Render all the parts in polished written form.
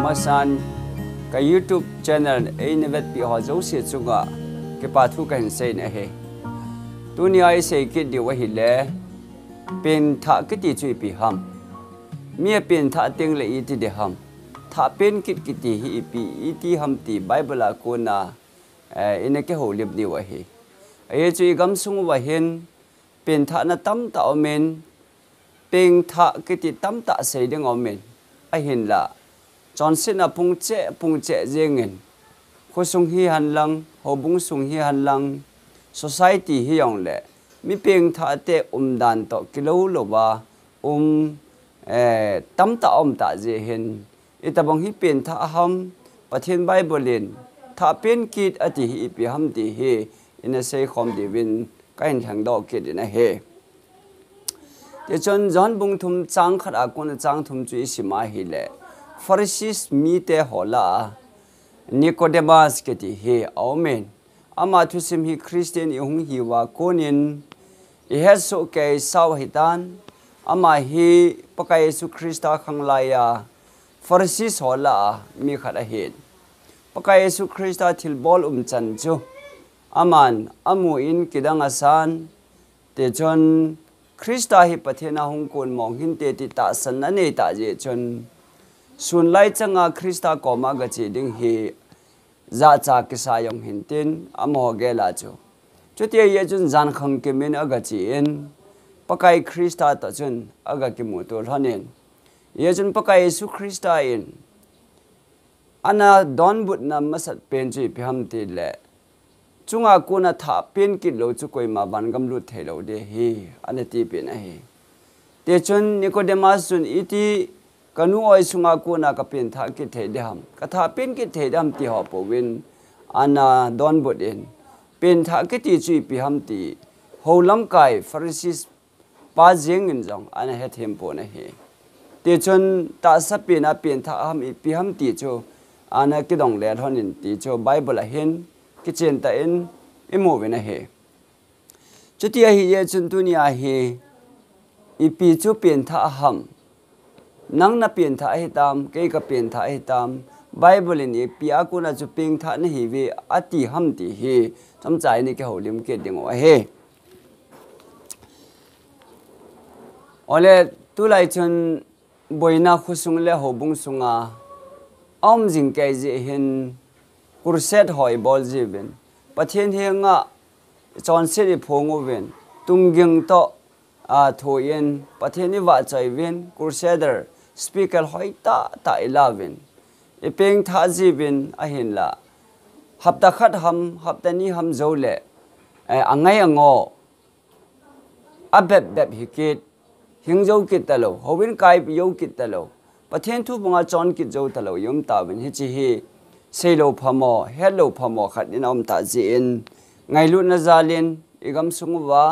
masan ka YouTube channel ainevet pi ho zo se chunga ke pathu ka hin sei na he dunia ai sei ki di wa hi le pen tha ki ti chui pi ham mi pen tha teng le i ti de ham tha pen kit ki ti hi pi i ti ham ti bible ko na ine ke ho lip ni wa hi ai chui gam sung wa hen pen tha na tam ta omen pen tha ki ti tam ta sei ding omen a hin la Johnson na pung che jengin ko sung hi han lang ho bung sung hi han lang society hi yong le mi peng tha te dan to kilo lo ba tam ta ta je hen itabang hi pen tha ham pathin bible in tha pen kit ati hi pi ham ti hi in a say khom di win kain thang do kit in a he te chon jon bung thum chang khat a kon chang thum chu sima hi le Pharisees mi te hola Nicodemus ke ti he amen ama thu sim hi Christian i hung hi wa konin I has so ke saw hitan ama hi pakai Yesu Krista khanglaya Pharisees hola mi khada he pakai Yesu Krista thil bol chan chu aman amu in kidang asan te chon Krista hi pathena hung kon mong hin te ti ta san na ne ta je chon sun lai changa Krista koma ga chi ding hi za cha ki sa yong hin tin amo ge la chu chutia ye chun jan khang ke min aga chi en pakai Krista ta chun aga ki mu to hanen ye chun pakai Yesu Krista in ana don but na masat pen chi pham ti le chunga ko na tha pen ki lo chu koi ma ban gam lu the lo de hi ana ti pen a hi te chun Nicodemus chun iti kanu oi sunga ko na ka pen tha ki the dam ka tha pen ki the dam ti ho po win ana don but in pen tha ki ti chi pi ham ti holam kai Pharisees pa jeng in jong ana he them po na he te chon ta sa pe na pen tha ham I pi ham ti chu ana ki dong le thon in ti chu bible a hen ki chen ta in imo we na he chutia hi ye chun dunia hi I pi chu pen tha ham nang na pen tha hi tam ke ka pen tha hi tam bible in pi a ku na chu ping tha na hi we ati ham ti hi cham chai ni ke holim ke ding wa he ole tu lai chun boina khusung le ho bung sunga om jing ke je hin kurset hoi bol je ben pathen he nga chon se ri phongo ben tungyang to a thoyen patheni wa chai wen kursedar speaker hoita ta 11 ipeng tha jibin ahin la hapta khat ham hapta ni ham zole angai ango abeb beb hikit hingjo kit talo howin kai yo kit talo pathen thu bunga chon kit jo talo yum ta bin hi chi hi selo phamo hello phamo khat inom ta ji in ngai lu na zalin igam sungwa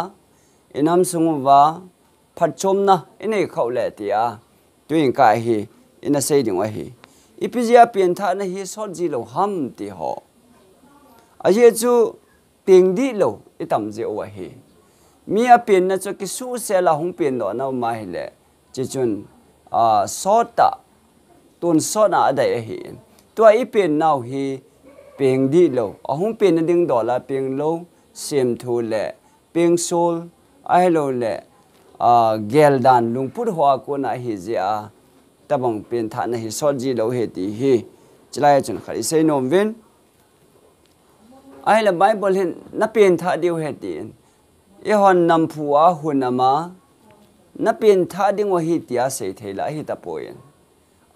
inam sungwa phatchom na ine khaule tia tuing ka hi ina sei ding wa hi ipizia pen tha na hi sot ji lo ham ti ho aje chu ping di lo itam je wa hi mi a pen na chu ki su se la hung pen do na ma hi le chi chun sota tun so na dai hi to I pen now hi ping di lo a hung pen na ding do la ping lo sem thu le ping sol ai lo le gel dan lungput hoa ko na hi zia tabang pen tha na hi sot ji lo he ti hi chlai chun khari sei nom ven ai la bible hin na pen tha diu he ti e hon nam phu a hunama na pen tha ding wa hi tia sei thela hi ta poin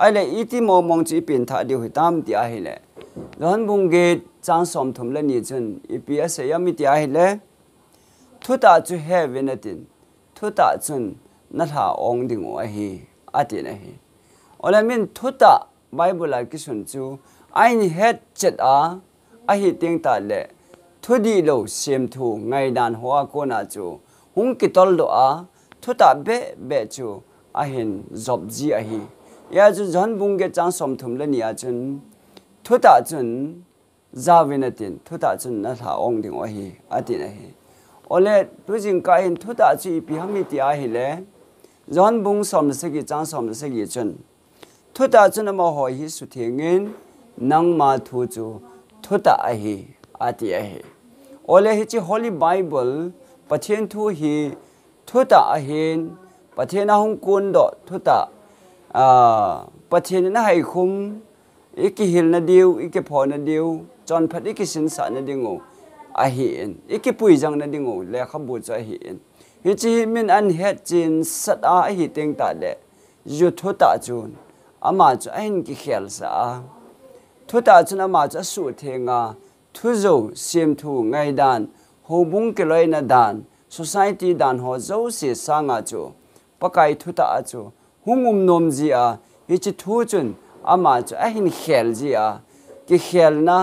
ai le iti mo mong chi pen tha diu hi tam ti a hi le don bung ge chang som thum la ni chun eps yam ti a hi le thu ta chu he venatin thu ta chun na tha ong ding wa hi ati na hi ola min thu ta bible ki sun chu ain het chet a hi ting ta le thu di lo sem thu ngai dan hoa ko na chu hung ki tol do a thu ta be chu a hin job ji a hi ya chu jon bung ge chang som thum la ni a chun thu ta chun za venatin thu ta chun na tha ong ding wa hi ati na hi ole tu jing ka in thu ta chi pi ham ti a hi le jon bung som se gi chang som se gi chun thu ta chu na ma hoi hi su thengin nang ma thu chu thu ta a hi ati a hi ole hi chi Holy Bible pathian thu hi thu ta a hin pathian a hong kun do thu ta pathian na hai khum iki hil na diu iki pho na diu chon phat iki sin sa na dingu a hi in iki pui jang na dingu le khabu cha hi in hi chi min an het chin sat a hi teng ta le yu thu ta chun ama chu ain ki khel sa thu ta chun ama cha su thenga thu zo sim thu ngai dan ho bung ke loi na dan society dan ho zo se sanga chu pakai thu ta chu hungum nom ji a hi chi thu chun ama chu ahin khel ji a ki khel na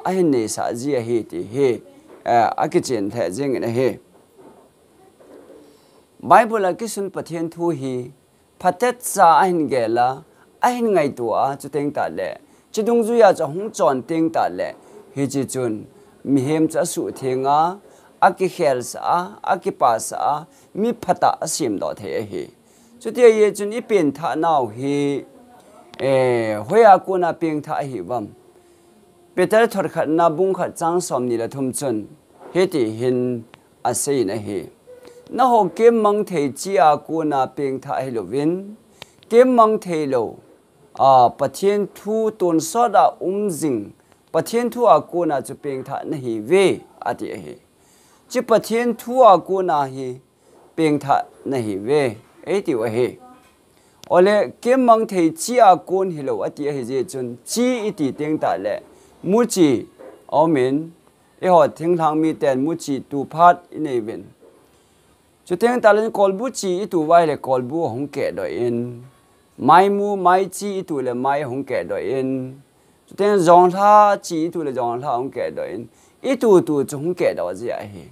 ahin ne sa ji a hi ti he a ki chen the jing na he Bible a ki sun pathian thu hi phatet sa ahin gela ahin ngai tu a chu teng ta le chidung zu ya cha hung chon teng ta le hi chi chun mi hem cha su thenga aki khel sa aki pa sa mi phata asim do the hi chu te ye chun I pen tha naw hi hoya ko na peng tha hi bam peter thor khat na bung khat chang som ni la thum chun he ti hin asei na hi na ho kem mang thei chi a ko na peng tha hi lo win kem mang thei lo pathian thu ton so da jing pathian thu a ko na chu peng tha na hi ve ati hi chi pathian thu a ko na hi peng tha na hi ve e ti wa hi ole kem mang thei chi a kon hi lo ati hi je chun chi iti teng ta le mu chi amen e ho thing thang mi ten mu chi tu phat in even chu teng ta len kol bu chi tu wai le kol bu hong ke do in mai mu mai chi tu le mai hong ke do in chu teng zong tha chi tu le zong tha hong ke do in I tu tu chu hong ke do ji a hi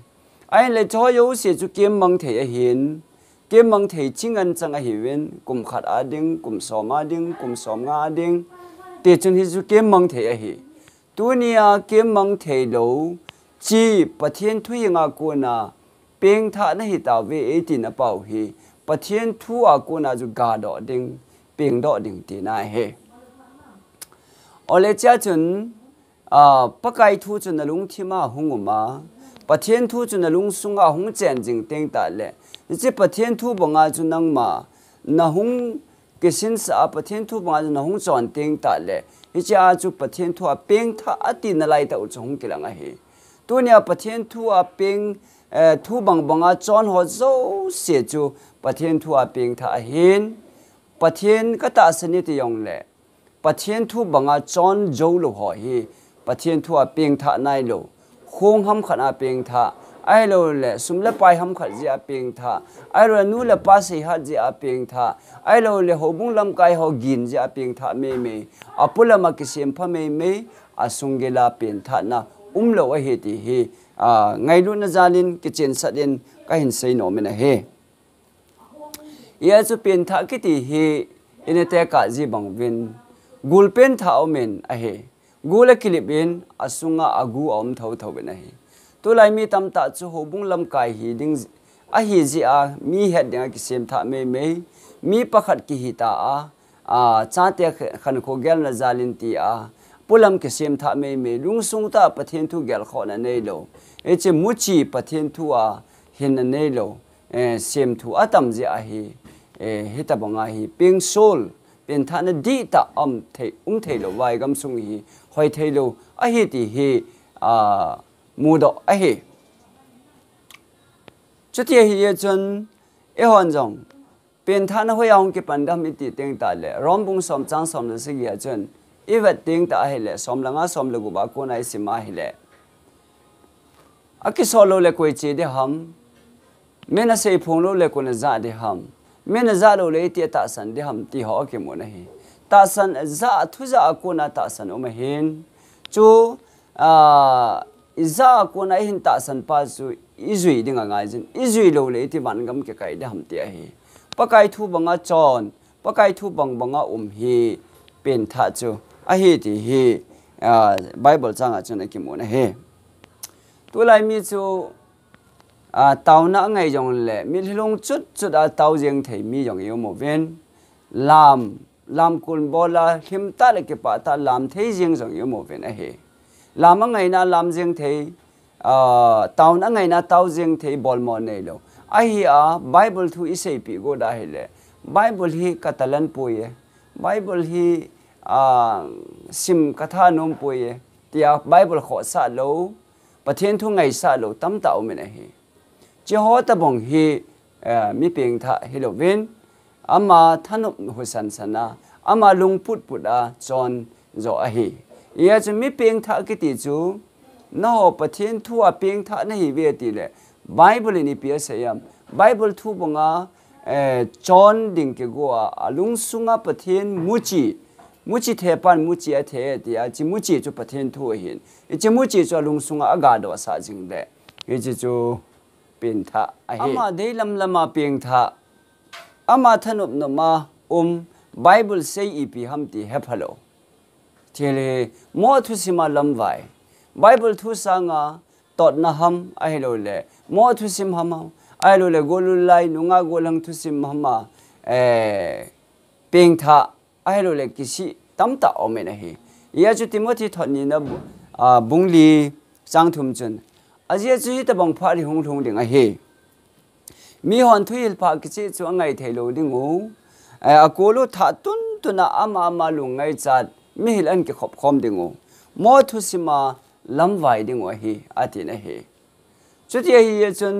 ai le cho yo se chu kem mang thei a hin kem mang thei ching an chang a hi wen kum khat a ding kum som a ding kum som nga ding te chun hi chu kem mang thei a hi tu nia kem mang thei lo chi pathian thu nga ko na peng tha na hi ta ve e ti na pau hi pathian thu a ko na ju ga do ding peng do ding ti na he ole cha chun pakai thu chun na lung thima hunguma pathian thu chun na lung sunga hung chen jing teng ta le chi pathian thu banga chu nang ma na hung ke sin sa pathian thu banga na hung chon teng ta le hi cha chu pathian thu a peng tha ati na lai ta u chung kilanga hi tu nia pathian thu a peng thu bang banga chon ho zo se chu pathian thu a peng tha hin pathian ka ta sani ti yong le pathian thu banga chon zo lo ho hi pathian thu a peng tha nai lo khong ham khana peng tha ai lo le sum le pai ham khat ji a peng tha ai lo nu le pa se ha ji a peng tha ai lo le ho bung lam kai ho gin ji a peng tha me apula ma ki sem pha me asungela pen tha na lo a he ti he ngai lu na zalin ki chen sa den ka hin sei no me na he ya chu pen tha ki ti he ine te ka ji bang win gul pen tha o men a he gula kilipin asunga agu om thau thau be na hi to lai mi tam ta chu ho bung lam kai hi ding a hi ji a mi het ding ki sem tha me mi pakhat ki hi ta a cha te khan kho gel na zalin ti a pulam ki sem tha me lung sung ta pathian thu gel kho na nei lo e che mu chi pathian thu a hin na nei lo sem thu atam ji a hi hita banga hi ping sol pen tha na di ta thei lo wai gam sung hi hoi thei lo a hi ti hi mu do a hi chuti hi ye chun e hon jong pen tha na hoyang ke pandam ti teng ta le rom bung som chang som le se ya chun e wat teng ta hi le som langa som le gu ba ko nai si ma hi le a ki solo le koi che de ham mena sei phong lo le ko na za de ham mena za lo le ti ta san de ham ti ho ke mo na hi ta san za thu za ko na ta san o ma hin chu za ko na hin ta san pa chu izui ding nga jin izui lo le ti ban gam ke kai de ham ti a hi pakai thu banga chon pakai thu bang banga hi pen tha chu a hi ti hi bible changa chu na ki mo na he tu lai mi chu tàu na ngày dòng lệ mi long chút chút tàu riêng thầy mi dòng yêu một bên làm làm cồn bola him ta lại cái bà ta làm thế riêng giống như một bên này làm ngày na làm riêng thế tao na ngày na tao riêng thế bol mòn này đâu ai Bible thu isay pi go dahil Bible hi katalan po Bible hi sim katha nom po tia Bible kho sa lo pathen thu ngày sa lo tam tao me hi Jeho ta bong hi mi ping tha hilovin ama thanup husan sana ama lungput puda chon zo ahi ia chu mi ping tha ki ti chu no pathen thu a ping tha na hi ve ti le Bible ni pia sayam Bible thu bonga chon ding ke go alung sunga pathen muchi thepan muchi a the ti a chi muchi chu pathen thu hin e chi muchi chu alung sunga aga do sa jing le e chi chu pin tha ama de lam lama ping tha ama thanup no ma Bible say ipi hamti hepalo thele mo thu sima lam vai Bible thu sanga tot na ham ai lo le mo thu sim ham ai lo le golul lai nunga golang thu sim hama ping tha ai lo le kisi tamta ome na hi ya chu Timothy thoni na bungli changthum chun azia chu ta bang phari hung thung ding a he mi hon thuil pha kichi chu ngai thelo ding u akolo tha tun tuna ama lungai chat mi hil an ke khop khom ding u mo thu sima lam vai ding wa hi ati na he chu ti hi chun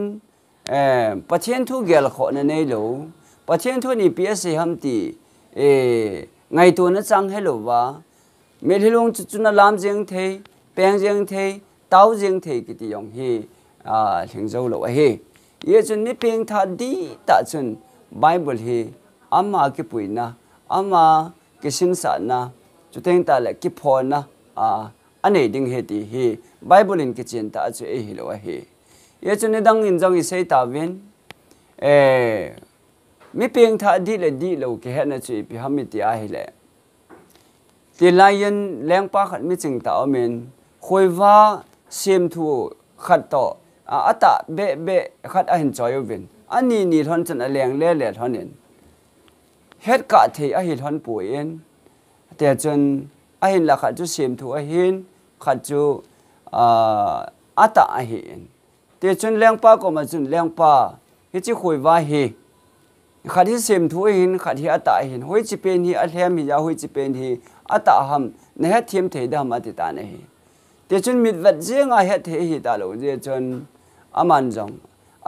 pathen thu gel kho na nei lo pathen thu ni ps ham ti ngai to na chang hello wa me hilong chu na lam jeng the peng jeng the tao jeng the ki ti yong hi thing zo lo he ye chun ni peng tha di ta chun Bible hi ama ki puina ama ki sin sa na chu teng ta le ki phon na ane ding he ti hi Bible in ki chen ta chu e hi lo he ye chun ni dang in jong i sei ta win mi peng tha di lo ki he na chu pi ham mi ti a hi le ti lion leng pa khat mi ching ta amen khoi wa sem thu khat to ata be khat a hin choy win ani ni thon chan a leng le thonin het ka the a hi thon pu en te chun a hin la khat chu sem thu a hin khat chu ata a hin te chun leng pa ko ma chun leng pa hi chi khoi wa hi khat hi sem thu hin khat hi ata hin hoi chi pen hi a hlem hi ya hoi chi pen hi ata ham ne ha thiam the da ma ti ta ne hi te chun mit vat jenga he the hi ta lo je chun aman jong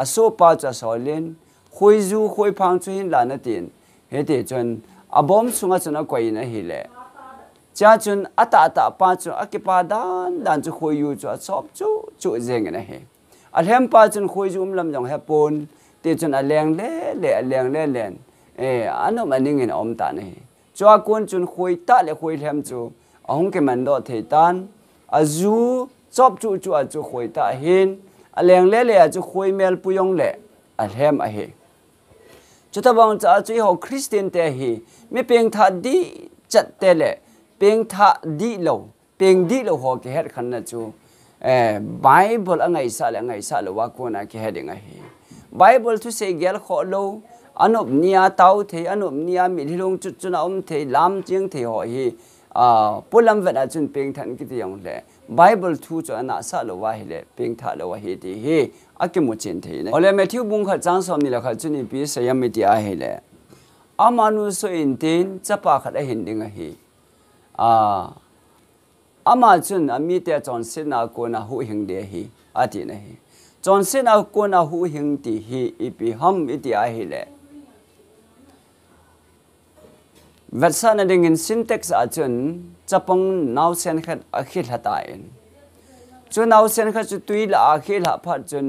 aso pa cha solen khoi zu khoi phang chu hin la na tin he te chun abom sunga chuna koi na hi le cha chun ata pa chu akipa dan chu khoi yu chu chop chu jeng na he alhem pa chun khoi zu lam jong he pon te chun a leng le len ano maning in om ta ne chwa kon chun khoi ta le khoi lhem chu ahong ke man do the tan azu chop chu khoi ta hin aleng le chu khoi mel puyong le alhem a he chuta bang cha chu ho Christian te hi mi peng tha di chat te le peng tha di lo ho ke het khan na chu Bible angai sa lo wa ko na ke heading a hi Bible to say gel kho lo anop nia tau the anop nia mi hilong chu na the lam ching the ho hi pulam vet a chun peng than ki ti yong le Bible thu chu ana sa lo wa hi le peng tha lo wa hi ti hi akimu chen the ne ole Matthew bung kha chang som ni la kha chuni pi sayam mi ti a hi le amanu so in tin chapa kha da hin ding a hi ama chun ami te chon sin na ko na hu hing de hi ati na hi chon sin na ko na hu hing ti hi ipi ham iti a hi le Vatsana ding in syntax a chun chapang now sen khat a khil hata in chu now sen khat chu tui la a khil ha phat chun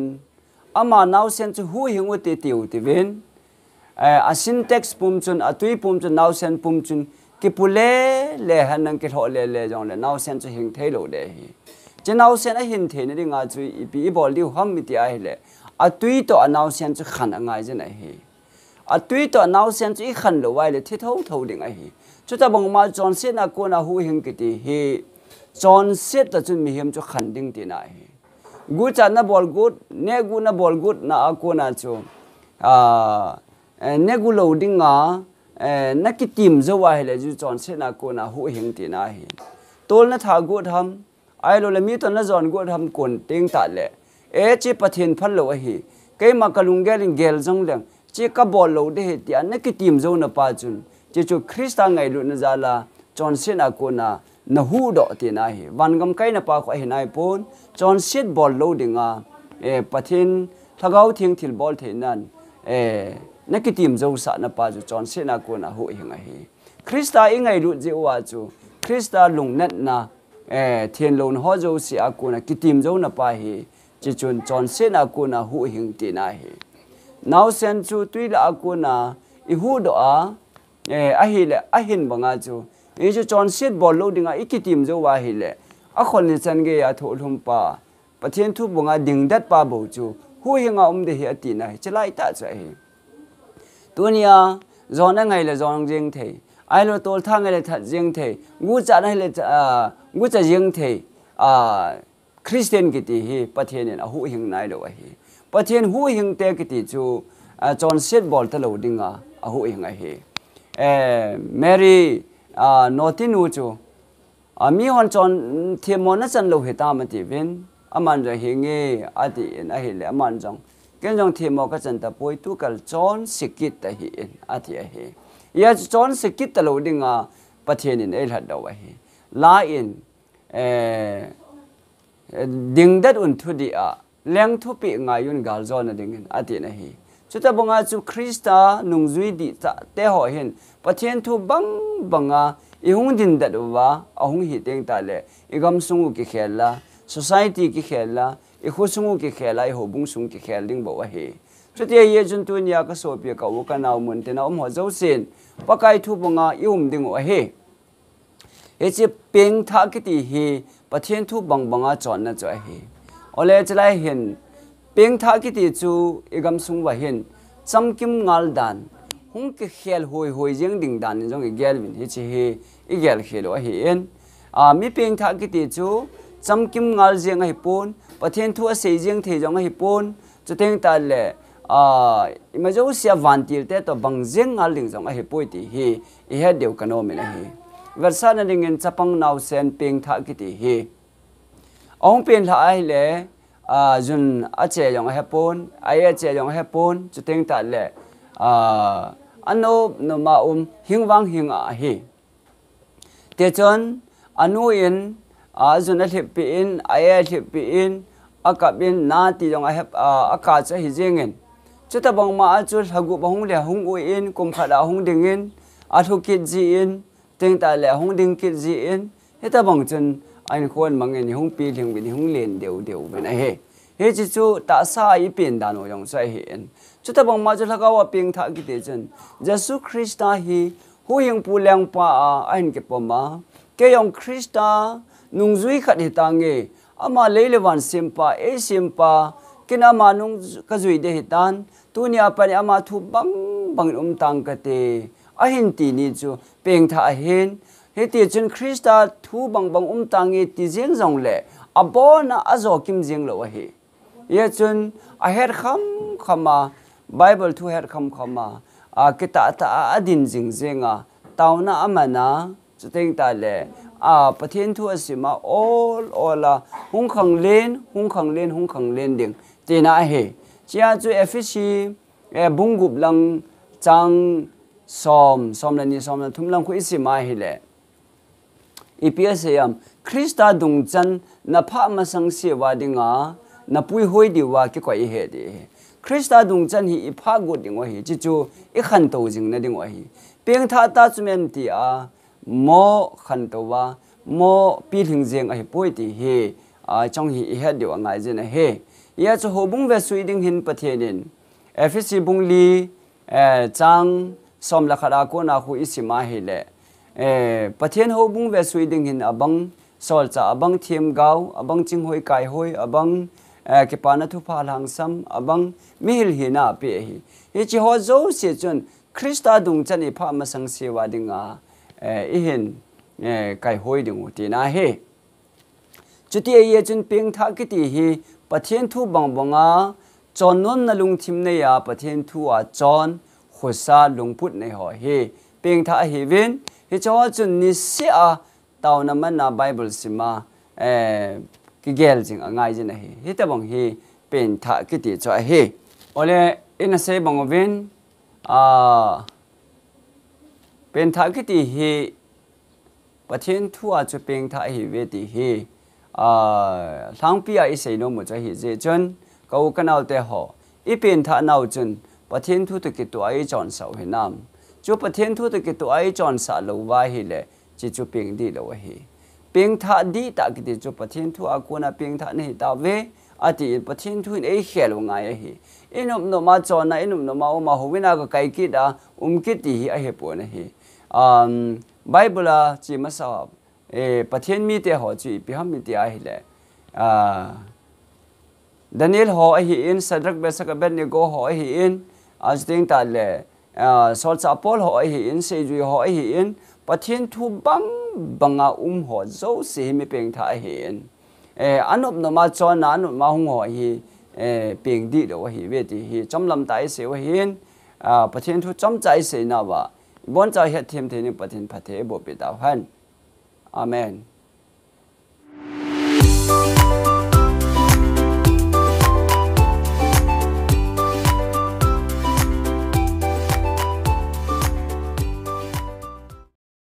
ama now sen chu hu hing u ti tiu ti ven a syntax pum chun a tui pum chun now sen pum chun ki pule le hanang ki tho le jong le now sen chu hing thei lo de hi che now sen a hin the ni ringa chu ipi bol diu ham mi ti a hi le a tui to a now sen chu khan angai je na hi a tui to now sen chu I khan lo wai le thi tho ding a hi chu ta bang ma John sen a ko na hu hing ki ti hi John set ta chun mi hem chu khan ding ti na hi gu cha na bol good ne gu na bol good na a ko na chu ne gu lo ding a นักกิติมจะว่าให้เลยจูจอนเสนากูน่ะหูหิงตีน่าเห็นตัวนั้นถ้ากูทำไอ้เราเลยมีตัวนั้นจอนกูทำคนเต็งตัดเลยจีประเทศพันโลหิเกี่ยมากลุงเกลิงเกลจงเลี้ยงจีกบอลโลเดหิที่อันนักกิติมจะน่ะป้าจุนจีจูคริสต์ไงลุนจาลาจอนเสนากูน่ะน่ะหูดอตีน่าเห็นวันกำไก่น่ะป้าก็เห็นไอ้ปนจอนเสดบอลโลดิ่งประเทศถ้าเขาทิ้งทิลบอลเท่นั้นนักกิติมจะสานป้าจูจอนเสนากูน่ะหูหิงไอ้คริสต์ยังไงรู้จีว่าจูคริสต์ลุงนั่นน่ะเทียนลงหัวจูเสียกูน่ะกิติมจะน่ะป้าเฮจีจนจอนเสนากูน่ะหูหิงตีน่าเฮน้าวเซนจูตุยละกูน่ะอีหูดอ่ะอะฮิเลอะหินบังอาจูอีจูจอนเสดบอลโลดิ่งอ่ะอีกิติมจะว่าฮิเลอะคนนี้ฉันเกียร์ทุลุมป้าประเทศทุบบังอาดิ่งดัดป้าบูจูหูหิงอ่ะเดียตีน่าเฮจะไล่ตาใจเฮตัวเนี้ยจอนยังไงเลยจอนเจงเทไอ้เราตัวทั้งไงเลยทัดเจงเทกูจะให้เลยกูจะเจงเทคริสเตียนกิติฮีประเทศเนี่ยหูหิงไหนเลยฮีประเทศหูหิงเตะกิติจูจอนเซดบอลตลอดดิ่งอ่ะหูหิงไงฮีแมรี่โนตินูจูมีคนจอนเทียมอนัสันโลหิตามันทีวินอามันจะหิงเงอดีนะฮีเลยอามันจงกันจงเทียมอก็จันตะป่วยตุกัลจอนสิกิตตะฮีอดีฮียาจอนสิกิตตลอดดิ่งประเทศเนี่ยเอลฮัดดาวฮีลาอินดิ่งดัดอุนทุดีเลี้ยงทุปีงายุนกาลจอนดิ่งอดีนะฮีชุดตะบังอาจูคริสต์นุ่งจุยดีตะเตหอเห็นประเทศทุบังอีหงดินดัดว่าหงหิเต็งตาเลอีกำสุงุกิเขลละsocietyกิเขลละอีขุสุงุกิเขลละอีหบุงสุงกิเขลดิ่งบอกว่าเฮชุดเยจุนตัวนี้ก็สอบเปียกเอากันเอาเหมือนเตนะหัวเจ้าเส้นปะไก่ทุบังอีหุ่มดิ่งว่าเฮจะเป็นทักกิติเฮประเทศทุบังจอนนะจ่อยเฮโอเลจะไล่เห็นเป็นทักกิติจูอีกำสุงว่าเห็นจำกิมงาลดันหงกิเขลหอยยังดิ่งดันจงอีเกลวินเฮจะเฮอีเกลเขลว่าเห็นมีเป็นทักกิติจูจำกิมงาลเจียงให้ปนประเทศทั่วเสียงเทจงให้ปนจะเต็งตาเล่มาจะเสียวันที่แต่ตัวบางเจียงงาลดิ่งจงให้ปนที่เฮอีเฮเดียวกันโนมินะเฮเวอร์ซันนั้นดิ่งจะปังนาวเซนเป็นทักกิติเฮองเป็นท่าไอเล่จุนอาเจียงให้ปนไอเจียงให้ปนจะเต็งตาเล่อันโนมาหิงวังหิงเฮเดี๋ยวจนอันนู้นจุนเทปอินไอเทปอินอากาศเป็นนาที่จงให้อากาศจะหิเจงินจุดตะบังมาจุดหกุบหงเล่หงอุอินกุมขัดหงดิ่งินอาทุกิจีอินเต็งตาเล่หงดิ่งกิจีอินเฮตะบังจนอันคนมังเงินหงปีถึงเป็นหงเล่นเดียวเป็นเฮเฮจิจูตาสายเป็นดานอยงใส่เห็นจุดตะบังมาจุดละก็ว่าเพียงทักกิเตจันเยซูคริสต์ฮีหูยังปูแรงป้าอันเก็บปมาเกยองคริสต์นุ่งจุยขัดเหตังเงอามาเลเลวันซิมปาซิมปากินอามานุ่งกจุยเดเหตันตัวนี้อาปนี่อามาทุบังตังกเตอาหินตีนี่จูเพียงทักเห็นเฮติจนคริสต์ทุบังตังเงติเจียงจงเล่อาบอนะอาจอกิมเจียงเลวะเฮยาจนอาเฮดคำมาไบเบิลทูเฮดคำมากิตาตาอดินจิงเจงตาวน่าอามานะจะเต็งตาเล่ประเทศทั่วสิมาโอละหุงขังเล่นดิ่งตีน่าเฮจีอาจูเอฟซีบุงกุบลังจังซ้อมแล้วนี่ซ้อมแล้วทุ่มลังคุยสิมาเฮเล่อีพีเอสยามคริสต์ดงจันนับพระมาสังเสียวาดิงนับปุยหอยดีว่ากี่กว่าอีเหตุคริสต์ดงจันฮีอีพากุดิงว่าฮีจิจูอีขันโตจิงนั่นดิงว่าฮีเพียงท่าตาจุเมนตีโมขันโตว่าโมปีถึงเจียงปุยตีฮีจงฮีอีเหตุดีว่าไงเจนะฮียาจะหบุงเวสุยดิงหินประเทศนินเอฟซีบุงลีจังสมลักขดากูนาคุอิสิมาฮีเล่ประเทศหบุงเวสุยดิงหินบังสอลจะบังเทียมเกาบังจิงหอยไก่หอยบังเก็บปานาทุพาลังซัมบังมิฮิลหินาเปียฮีฮิจิฮอโจเสียจนคริสต์ดงจันอีพามาสังเสวาดิงอีเห็นไก่หอยดิงตีน่าเฮจุดที่เอจนเพียงทักกิติฮีประเทศทุบังจอนนนลุงทิมเนียประเทศทุจอนขุสาลุงพุทธในหอเฮ เป็นท่าหิวินฮิจว่าจุนนิเสียตาวนั้นมันนะไบเบิลสิมากิเกลจริงง่ายจริงนะฮิแต่บางทีเป็นท่ากิติจ่อฮิโอเลอินเซบางวินเป็นท่ากิติฮิประเทศทั่วจะเป็นท่าหิเวติฮิทั้งปีอิสัยโนมุจะฮิเจจนก็กันเอาแต่หออีเป็นท่าเอาจนประเทศทั่วตะกิตัวไอจอนเสาหินามจูประเทศทั่วตะกิตัวไอจอนสาลูวาฮิเลจิจูเป็นดีเลวฮิเป็นท่าดีตะกิติจูประเทศทั่วกูน่ะเป็นท่านี่ตาเวอาทิตย์ประเทศทั่วไอเขลวงไงฮิอินุมโนมาจอนนะอินุมโนมาอุมาหูวินาก็ไกกิดากิติฮิไอเฮปวนะฮิไบเบิลจีมาสอบประเทศมีแต่หัวจีพิหามมีแต่อะไรเลยดานิเอลหัวไอ้หินสัตว์เบสกับเบนเนโกหัวไอ้หินอาจจะตั้งแต่โซลซาปอลหัวไอ้หินเซจูหัวไอ้หินประเทศทุบังอาหัวโซ่เสียไม่เป็นท่าหินอันนั้นนมาจอนันมาหัวหิเป็นดีเดี๋ยวหิเวทีหิจำลำใจเสียหินประเทศทุจำใจเสียนะว่าบนใจเหตุที่นี่ประเทศประเทศบ่เป็นดาวฮันอาเมน